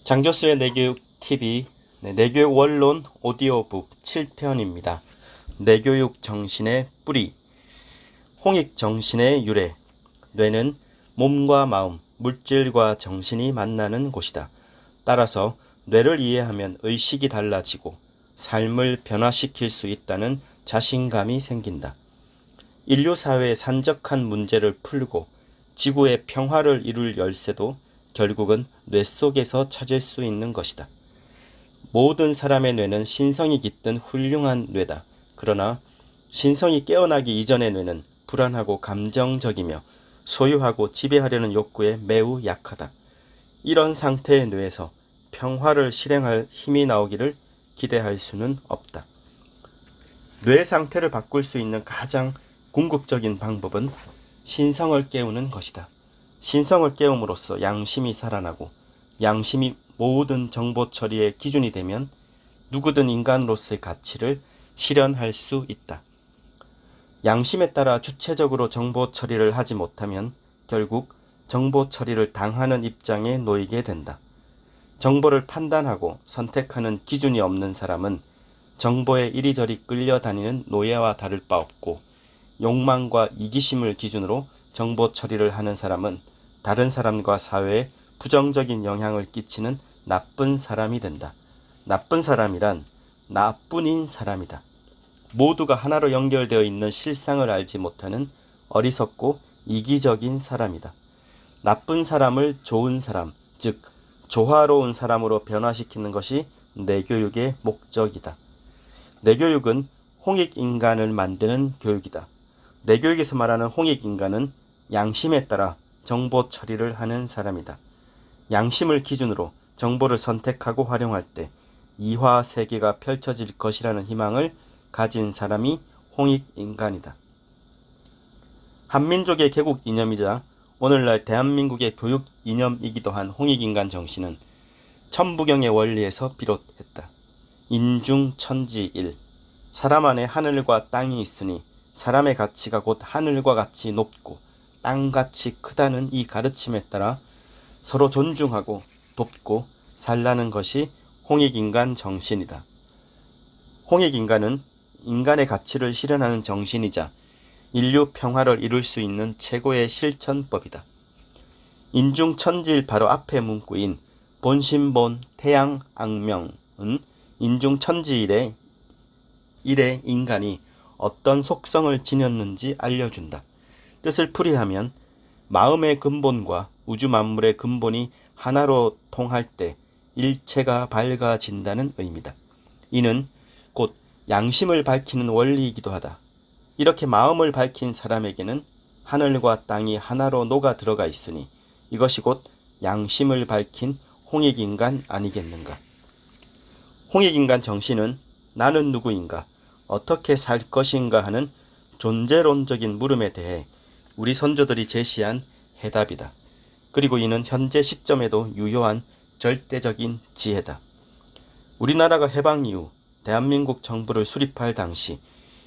장교수의 내교육 TV 내교육 원론 오디오북 7편입니다. 내교육 정신의 뿌리, 홍익 정신의 유래. 뇌는 몸과 마음, 물질과 정신이 만나는 곳이다. 따라서 뇌를 이해하면 의식이 달라지고 삶을 변화시킬 수 있다는 자신감이 생긴다. 인류 사회의 산적한 문제를 풀고 지구의 평화를 이룰 열쇠도 결국은 뇌 속에서 찾을 수 있는 것이다. 모든 사람의 뇌는 신성이 깃든 훌륭한 뇌다. 그러나 신성이 깨어나기 이전의 뇌는 불안하고 감정적이며 소유하고 지배하려는 욕구에 매우 약하다. 이런 상태의 뇌에서 평화를 실행할 힘이 나오기를 기대할 수는 없다. 뇌 상태를 바꿀 수 있는 가장 궁극적인 방법은 신성을 깨우는 것이다. 신성을 깨움으로써 양심이 살아나고 양심이 모든 정보 처리의 기준이 되면 누구든 인간으로서의 가치를 실현할 수 있다. 양심에 따라 주체적으로 정보 처리를 하지 못하면 결국 정보 처리를 당하는 입장에 놓이게 된다. 정보를 판단하고 선택하는 기준이 없는 사람은 정보에 이리저리 끌려다니는 노예와 다를 바 없고, 욕망과 이기심을 기준으로 정보 처리를 하는 사람은 다른 사람과 사회에 부정적인 영향을 끼치는 나쁜 사람이 된다. 나쁜 사람이란 나뿐인 사람이다. 모두가 하나로 연결되어 있는 실상을 알지 못하는 어리석고 이기적인 사람이다. 나쁜 사람을 좋은 사람, 즉 조화로운 사람으로 변화시키는 것이 내교육의 목적이다. 내교육은 홍익인간을 만드는 교육이다. 내교육에서 말하는 홍익인간은 양심에 따라 정보 처리를 하는 사람이다. 양심을 기준으로 정보를 선택하고 활용할 때 이화 세계가 펼쳐질 것이라는 희망을 가진 사람이 홍익인간이다. 한민족의 개국 이념이자 오늘날 대한민국의 교육 이념이기도 한 홍익인간 정신은 천부경의 원리에서 비롯했다. 인중천지일, 사람 안에 하늘과 땅이 있으니 사람의 가치가 곧 하늘과 같이 높고 땅같이 크다는 이 가르침에 따라 서로 존중하고 돕고 살라는 것이 홍익인간 정신이다. 홍익인간은 인간의 가치를 실현하는 정신이자 인류 평화를 이룰 수 있는 최고의 실천법이다. 인중천지일 바로 앞에 문구인 본신본 태양악명은 인중천지일의 인간이 어떤 속성을 지녔는지 알려준다. 뜻을 풀이하면 마음의 근본과 우주 만물의 근본이 하나로 통할 때 일체가 밝아진다는 의미다. 이는 곧 양심을 밝히는 원리이기도 하다. 이렇게 마음을 밝힌 사람에게는 하늘과 땅이 하나로 녹아 들어가 있으니 이것이 곧 양심을 밝힌 홍익인간 아니겠는가. 홍익인간 정신은 나는 누구인가, 어떻게 살 것인가 하는 존재론적인 물음에 대해 우리 선조들이 제시한 해답이다. 그리고 이는 현재 시점에도 유효한 절대적인 지혜다. 우리나라가 해방 이후 대한민국 정부를 수립할 당시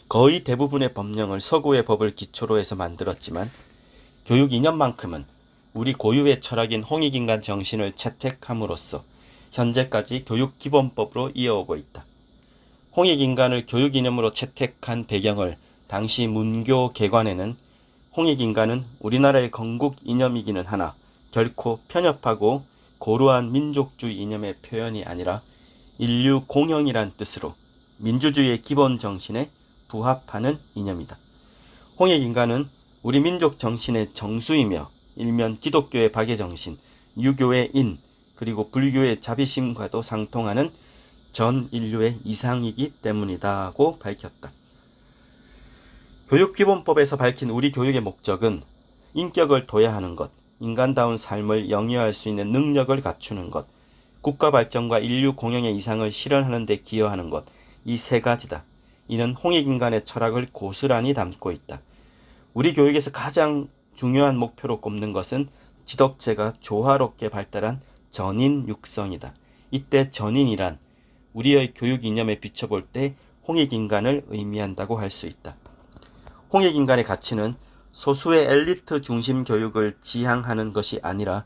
거의 대부분의 법령을 서구의 법을 기초로 해서 만들었지만 교육 이념만큼은 우리 고유의 철학인 홍익인간 정신을 채택함으로써 현재까지 교육기본법으로 이어오고 있다. 홍익인간을 교육 이념으로 채택한 배경을 당시 문교 개관에는 홍익인간은 우리나라의 건국 이념이기는 하나 결코 편협하고 고루한 민족주의 이념의 표현이 아니라 인류 공영이란 뜻으로 민주주의의 기본 정신에 부합하는 이념이다. 홍익인간은 우리 민족 정신의 정수이며 일면 기독교의 박애정신, 유교의 인, 그리고 불교의 자비심과도 상통하는 전 인류의 이상이기 때문이다고 밝혔다. 교육기본법에서 밝힌 우리 교육의 목적은 인격을 도야하는 것, 인간다운 삶을 영위할 수 있는 능력을 갖추는 것, 국가 발전과 인류 공영의 이상을 실현하는 데 기여하는 것, 이 세 가지다. 이는 홍익인간의 철학을 고스란히 담고 있다. 우리 교육에서 가장 중요한 목표로 꼽는 것은 지덕체가 조화롭게 발달한 전인 육성이다. 이때 전인이란 우리의 교육 이념에 비춰볼 때 홍익인간을 의미한다고 할 수 있다. 홍익인간의 가치는 소수의 엘리트 중심 교육을 지향하는 것이 아니라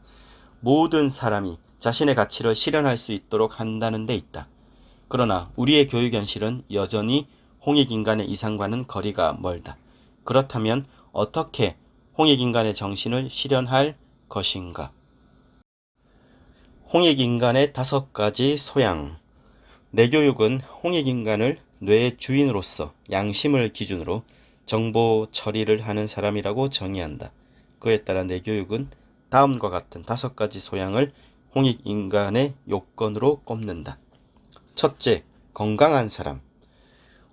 모든 사람이 자신의 가치를 실현할 수 있도록 한다는 데 있다. 그러나 우리의 교육 현실은 여전히 홍익인간의 이상과는 거리가 멀다. 그렇다면 어떻게 홍익인간의 정신을 실현할 것인가? 홍익인간의 5가지 소양. 뇌교육은 홍익인간을 뇌의 주인으로서 양심을 기준으로 정보 처리를 하는 사람이라고 정의한다. 그에 따라 뇌교육은 다음과 같은 5가지 소양을 홍익인간의 요건으로 꼽는다. 첫째, 건강한 사람.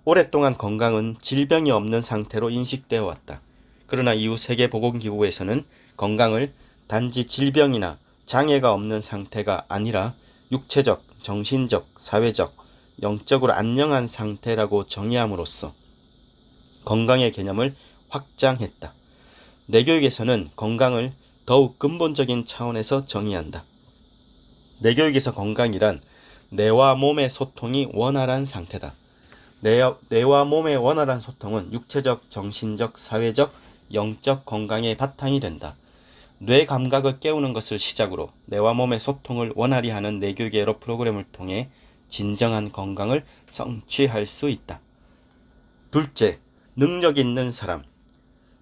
오랫동안 건강은 질병이 없는 상태로 인식되어 왔다. 그러나 이후 세계보건기구에서는 건강을 단지 질병이나 장애가 없는 상태가 아니라 육체적, 정신적, 사회적, 영적으로 안녕한 상태라고 정의함으로써 건강의 개념을 확장했다. 뇌교육에서는 건강을 더욱 근본적인 차원에서 정의한다. 뇌교육에서 건강이란 뇌와 몸의 소통이 원활한 상태다. 뇌와 몸의 원활한 소통은 육체적, 정신적, 사회적, 영적 건강의 바탕이 된다. 뇌 감각을 깨우는 것을 시작으로 뇌와 몸의 소통을 원활히 하는 뇌교육의 여러 프로그램을 통해 진정한 건강을 성취할 수 있다. 둘째, 능력 있는 사람.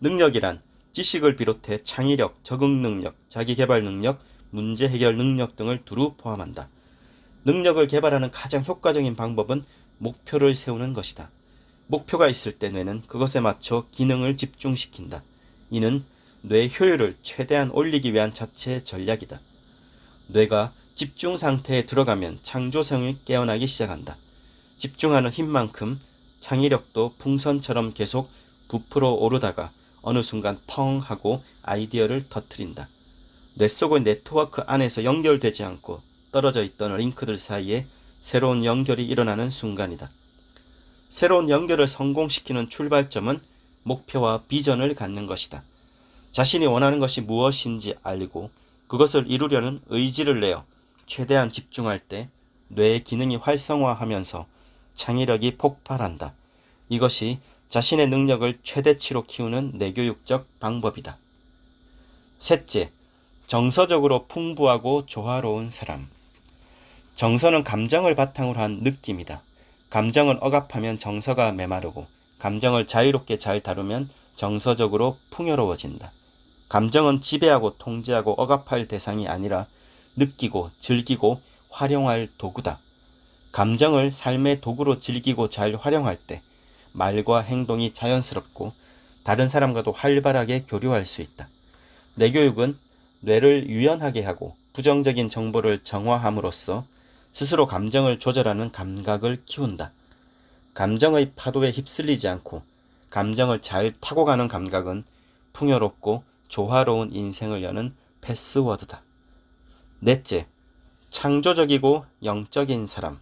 능력이란 지식을 비롯해 창의력, 적응 능력, 자기개발 능력, 문제 해결 능력 등을 두루 포함한다. 능력을 개발하는 가장 효과적인 방법은 목표를 세우는 것이다. 목표가 있을 때 뇌는 그것에 맞춰 기능을 집중시킨다. 이는 뇌 효율을 최대한 올리기 위한 자체 전략이다. 뇌가 집중 상태에 들어가면 창조성이 깨어나기 시작한다. 집중하는 힘만큼 창의력도 풍선처럼 계속 부풀어 오르다가 어느 순간 펑 하고 아이디어를 터뜨린다. 뇌 속의 네트워크 안에서 연결되지 않고 떨어져 있던 링크들 사이에 새로운 연결이 일어나는 순간이다. 새로운 연결을 성공시키는 출발점은 목표와 비전을 갖는 것이다. 자신이 원하는 것이 무엇인지 알고 그것을 이루려는 의지를 내어 최대한 집중할 때 뇌의 기능이 활성화하면서 창의력이 폭발한다. 이것이 자신의 능력을 최대치로 키우는 뇌교육적 방법이다. 셋째, 정서적으로 풍부하고 조화로운 사람. 정서는 감정을 바탕으로 한 느낌이다. 감정은 억압하면 정서가 메마르고 감정을 자유롭게 잘 다루면 정서적으로 풍요로워진다. 감정은 지배하고 통제하고 억압할 대상이 아니라 느끼고 즐기고 활용할 도구다. 감정을 삶의 도구로 즐기고 잘 활용할 때 말과 행동이 자연스럽고 다른 사람과도 활발하게 교류할 수 있다. 뇌교육은 뇌를 유연하게 하고 부정적인 정보를 정화함으로써 스스로 감정을 조절하는 감각을 키운다. 감정의 파도에 휩쓸리지 않고 감정을 잘 타고 가는 감각은 풍요롭고 조화로운 인생을 여는 패스워드다. 넷째, 창조적이고 영적인 사람.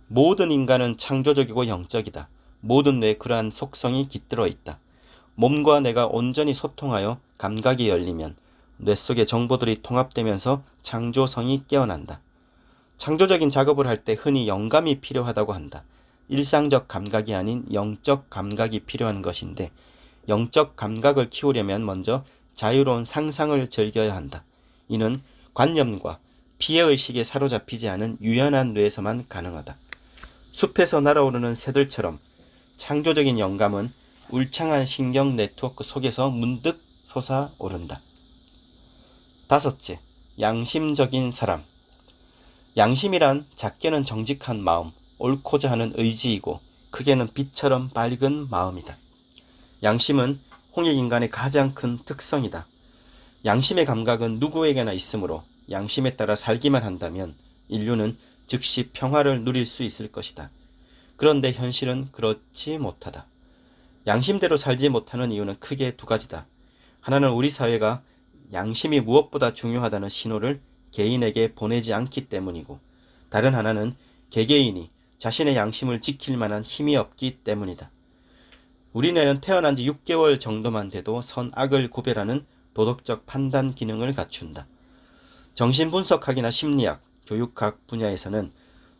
모든 인간은 창조적이고 영적이다. 모든 뇌에 그러한 속성이 깃들어 있다. 몸과 뇌가 온전히 소통하여 감각이 열리면 뇌 속의 정보들이 통합되면서 창조성이 깨어난다. 창조적인 작업을 할 때 흔히 영감이 필요하다고 한다. 일상적 감각이 아닌 영적 감각이 필요한 것인데 영적 감각을 키우려면 먼저 자유로운 상상을 즐겨야 한다. 이는 관념과 피해의식에 사로잡히지 않은 유연한 뇌에서만 가능하다. 숲에서 날아오르는 새들처럼 창조적인 영감은 울창한 신경 네트워크 속에서 문득 솟아오른다. 다섯째, 양심적인 사람. 양심이란 작게는 정직한 마음, 옳고자 하는 의지이고 크게는 빛처럼 밝은 마음이다. 양심은 홍익인간의 가장 큰 특성이다. 양심의 감각은 누구에게나 있으므로 양심에 따라 살기만 한다면 인류는 즉시 평화를 누릴 수 있을 것이다. 그런데 현실은 그렇지 못하다. 양심대로 살지 못하는 이유는 크게 2가지다. 하나는 우리 사회가 양심이 무엇보다 중요하다는 신호를 개인에게 보내지 않기 때문이고 다른 하나는 개개인이 자신의 양심을 지킬 만한 힘이 없기 때문이다. 우리 뇌는 태어난 지 6개월 정도만 돼도 선악을 구별하는 도덕적 판단 기능을 갖춘다. 정신분석학이나 심리학, 교육학 분야에서는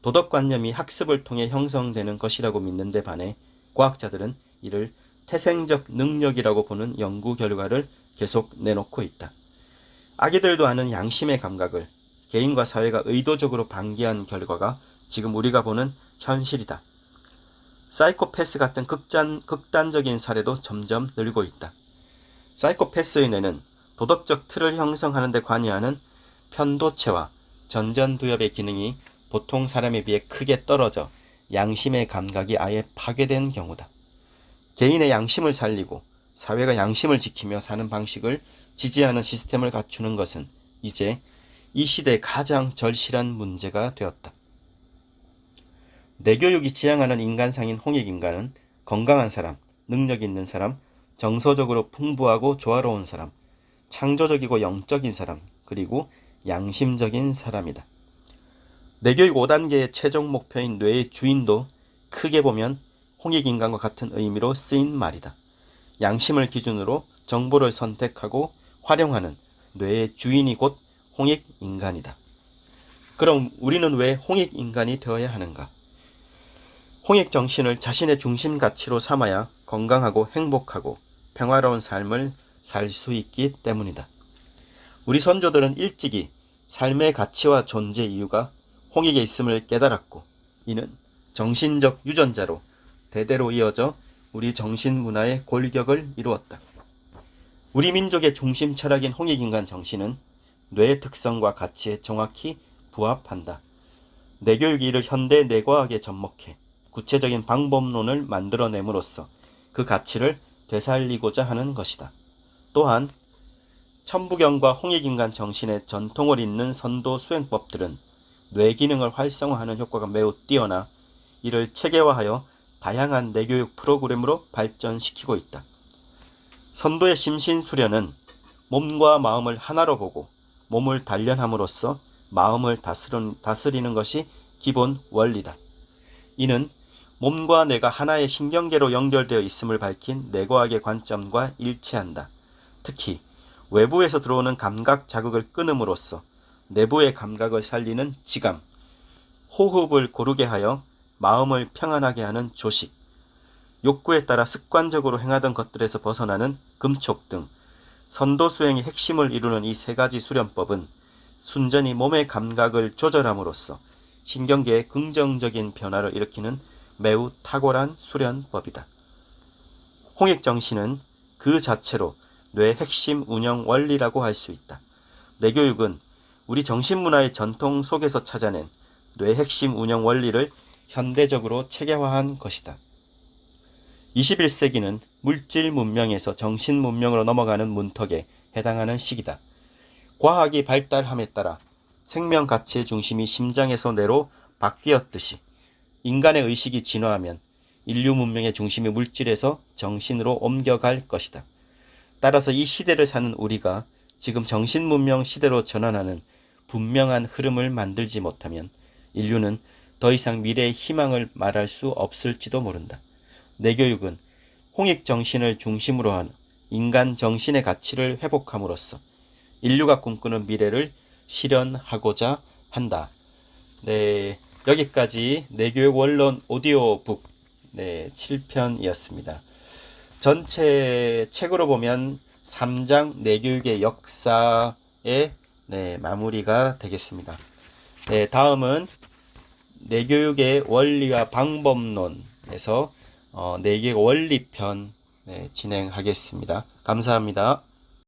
도덕관념이 학습을 통해 형성되는 것이라고 믿는데 반해 과학자들은 이를 태생적 능력이라고 보는 연구 결과를 계속 내놓고 있다. 아기들도 아는 양심의 감각을 개인과 사회가 의도적으로 방기한 결과가 지금 우리가 보는 현실이다. 사이코패스 같은 극단적인 사례도 점점 늘고 있다. 사이코패스의 뇌는 도덕적 틀을 형성하는 데 관여하는 편도체와 전전두엽의 기능이 보통 사람에 비해 크게 떨어져 양심의 감각이 아예 파괴된 경우다. 개인의 양심을 살리고 사회가 양심을 지키며 사는 방식을 지지하는 시스템을 갖추는 것은 이제 이 시대의 가장 절실한 문제가 되었다. 내교육이 지향하는 인간상인 홍익인간은 건강한 사람, 능력 있는 사람, 정서적으로 풍부하고 조화로운 사람, 창조적이고 영적인 사람, 그리고 양심적인 사람이다. 내교육 5단계의 최종 목표인 뇌의 주인도 크게 보면 홍익인간과 같은 의미로 쓰인 말이다. 양심을 기준으로 정보를 선택하고 활용하는 뇌의 주인이 곧 홍익인간이다. 그럼 우리는 왜 홍익인간이 되어야 하는가? 홍익정신을 자신의 중심 가치로 삼아야 건강하고 행복하고 평화로운 삶을 살 수 있기 때문이다. 우리 선조들은 일찍이 삶의 가치와 존재 이유가 홍익에 있음을 깨달았고 이는 정신적 유전자로 대대로 이어져 우리 정신문화의 골격을 이루었다. 우리 민족의 중심 철학인 홍익인간 정신은 뇌의 특성과 가치에 정확히 부합한다. 내교육이 이를 현대 뇌과학에 접목해 구체적인 방법론을 만들어냄으로써 그 가치를 되살리고자 하는 것이다. 또한 천부경과 홍익인간 정신의 전통을 잇는 선도 수행법들은 뇌 기능을 활성화하는 효과가 매우 뛰어나 이를 체계화하여 다양한 내교육 프로그램으로 발전시키고 있다. 선도의 심신수련은 몸과 마음을 하나로 보고 몸을 단련함으로써 마음을 다스리는 것이 기본 원리다. 이는 몸과 뇌가 하나의 신경계로 연결되어 있음을 밝힌 뇌과학의 관점과 일치한다. 특히 외부에서 들어오는 감각 자극을 끊음으로써 내부의 감각을 살리는 지감, 호흡을 고르게 하여 마음을 평안하게 하는 조식, 욕구에 따라 습관적으로 행하던 것들에서 벗어나는 금촉 등 선도 수행의 핵심을 이루는 이 세 가지 수련법은 순전히 몸의 감각을 조절함으로써 신경계에 긍정적인 변화를 일으키는 매우 탁월한 수련법이다. 홍익정신은 그 자체로 뇌의 핵심 운영 원리라고 할 수 있다. 뇌교육은 우리 정신문화의 전통 속에서 찾아낸 뇌의 핵심 운영 원리를 현대적으로 체계화한 것이다. 21세기는 물질 문명에서 정신 문명으로 넘어가는 문턱에 해당하는 시기다. 과학이 발달함에 따라 생명 가치의 중심이 심장에서 뇌로 바뀌었듯이 인간의 의식이 진화하면 인류 문명의 중심이 물질에서 정신으로 옮겨갈 것이다. 따라서 이 시대를 사는 우리가 지금 정신 문명 시대로 전환하는 분명한 흐름을 만들지 못하면 인류는 더 이상 미래의 희망을 말할 수 없을지도 모른다. 내교육은 홍익정신을 중심으로 한 인간 정신의 가치를 회복함으로써 인류가 꿈꾸는 미래를 실현하고자 한다. 네, 여기까지 내교육 원론 오디오북 7편이었습니다. 전체 책으로 보면 3장 내교육의 역사의 마무리가 되겠습니다. 다음은 내교육의 원리와 방법론에서 내교육 원리편 진행하겠습니다. 감사합니다.